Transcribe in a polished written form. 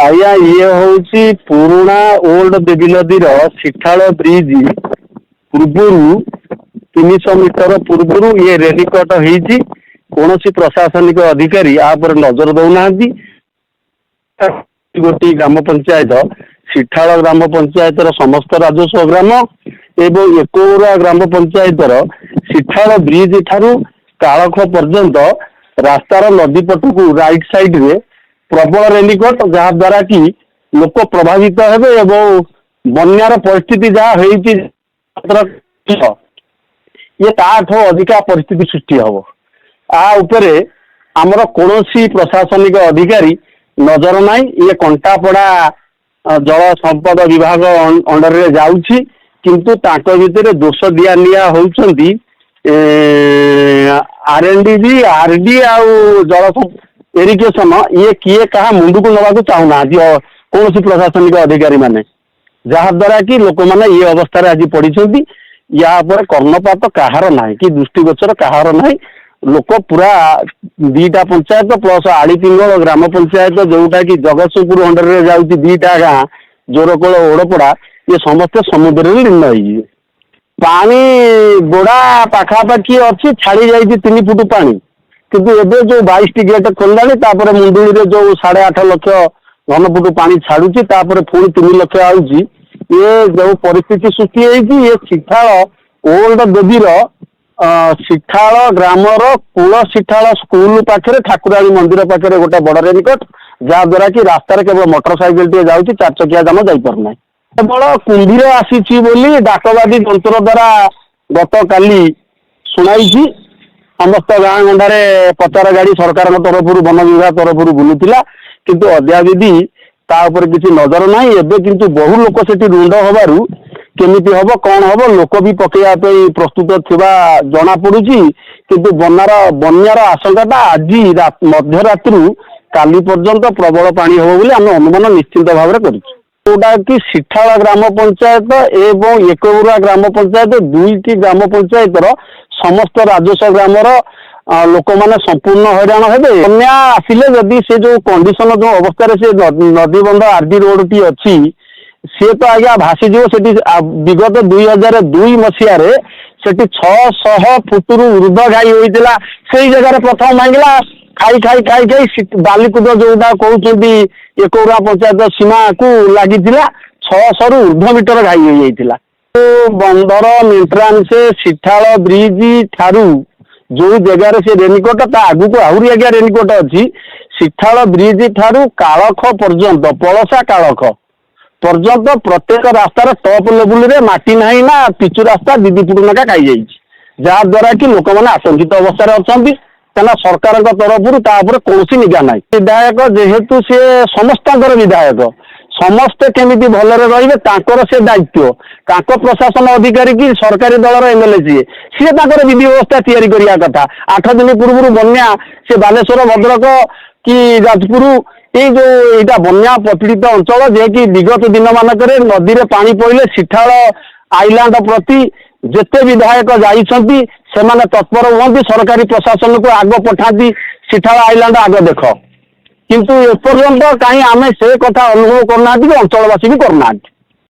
आज्ञा ये हूँ पुराणा ओल्ड देवी नदी सिठाल ब्रिज पूर्वर 300 मीटर पूर्वर ये रेलिकट होती कौन प्रशासनिक अधिकारी यापर नजर दौना गोटे ग्राम पंचायत सिठाल ग्राम पंचायत समस्त राजस्व ग्राम एवं एकौरा ग्राम पंचायत सिठाल ब्रिज ठारू कालख पर्यंत रास्तार नदी पट को राइट साइड रे प्रबल रेलिकट जहाँ द्वारा कि लोक प्रभावित हेबे एवं बन्यार परिस्थिति जहाँ होती ये ताठ अधिका परिस्थिति सृष्टि हम आ उपरे आमर कौन प्रशासनिक अधिकारी नजर नाई ये कंटापड़ा जल संपद विभाग अंडर रे जाउछि किंतु ताको भितर दोष दिया निया होउछंती आरएनडीजी आरडी आउ जल इरिगेशन ये किए कहा मुंडू को नवा चाहूना कौन प्रशासनिक अधिकारी माने जहाँ द्वारा कि लोक मैंने ये अवस्था आज पड़ी या कर्णपात कहार ना कि दृष्टिगोचर कहार ना लोक पूरा दीटा पंचायत प्लस आड़ीपिंगल ग्राम पंचायत जोटा कि जगतसिंहपुर अंडर रे जाउची दीटा गाँ जोरकोल ओड़पड़ा ये समस्ते समुद्र में लीन हो पानी गोड़ा पाखापाखि अच्छी छाड़ी जाइए 3 फुट पानी किंतु एबे जो 22 टी गेट खोललानी मुंडुली रे जो 8.5 लाख घनफुट पानी छाड़ुची पुणी 3 लाख आउची ये जो परिस्थिति सृष्टि होती ये सिठाल ओल्ड देवीर सिठाल ग्रामर कूल सिठाल स्कूल पाखे ठाकुराणी मंदिर पाखे गोटे बड़ रेनिकट जहाँ द्वारा कि रास्तार केवल मोटरसाइकेल टे जाऊँगी 4 चकिया जान जापरना केवल कुंभीर आसी डाकबाजी जंत्र द्वारा गत काली शुणाई समस्त गाँ गंडारे प्रचार गाड़ी सरकार तरफ वन विभाग तरफ बुलूला किंतु अद्याविधि तापर किसी नजर ना एवं किंतु बहु लोक से रुंड हबारू केमिति हम कौन हम लोक भी पकड़ा प्रस्तुत थिबा जना पड़ुची किंतु बन्यार आशंकाटा आज मध्यरात्रि काली पर्यंत प्रबल पानी हम बोली आम अनुमान निश्चिंत भाव में जोटा कि सिठाल ग्राम पंचायत एवं एकौरा ग्राम पंचायत 2टी ग्राम पंचायतर समस्त राजस्व ग्रामर लोक मैंने संपूर्ण हैरान हेबे बन्या आसिले जदि से जो कंडीशन जो अवस्था से नदी बंध आरडी रोड टी अच्छी सी तो आज्ञा भासीजी से विगत 2002 मसीह 600 फुटू ऊर्ध घाई होता से जगह प्रथम भांगला खाई खाई खाई खाई बालिकुद जोटा कहते एकौरा पंचायत सीमा को लगी 600 रु ऊर्ध मीटर घाई होता तो बंदर मेन्ट्रांस सिठाल ब्रिज ठारू जो जगार से रेनिकोट ता आगु को आहरी आज्ञा रेनिकोट अच्छी सिठाल ब्रिज ठारू कालख पर्यंत पलसा कालख पर्यंत प्रत्येक रास्तार टॉप लेवल रे माटी नहीं ना पिचु रास्ता 2 फुट नाका खाई जाइए जहाँ द्वारा कि लोक मैंने आतंकित अवस्था अच्छा कहना सरकार तरफ कौन निगा ना विधायक जेहेतु सी समस्त विधायक समस्ते केमिति भलरे रहिबे तांकर से दायित्व तांको प्रशासन अधिकारी की सरकारी दलर एमएलए सी विधि व्यवस्था तैयारी करिया कथा 8 दिन पूर्व बन्या से बालेश्वर भद्रक कि जाजपुर ये जो यहाँ बन्या पीड़ित अंचल जे कि विगत दिन मानक नदी में पानी पड़े सिठाल आइलैंड प्रति जेते विधायक जाइछंती सेमाने तत्पर हुअंती सरकारी प्रशासन को आग पठाती सिठाल आइलैंड आग देख किंतु एपर्यंत कहीं आम से कथा अनुभव करना अंचलवासी भी करना।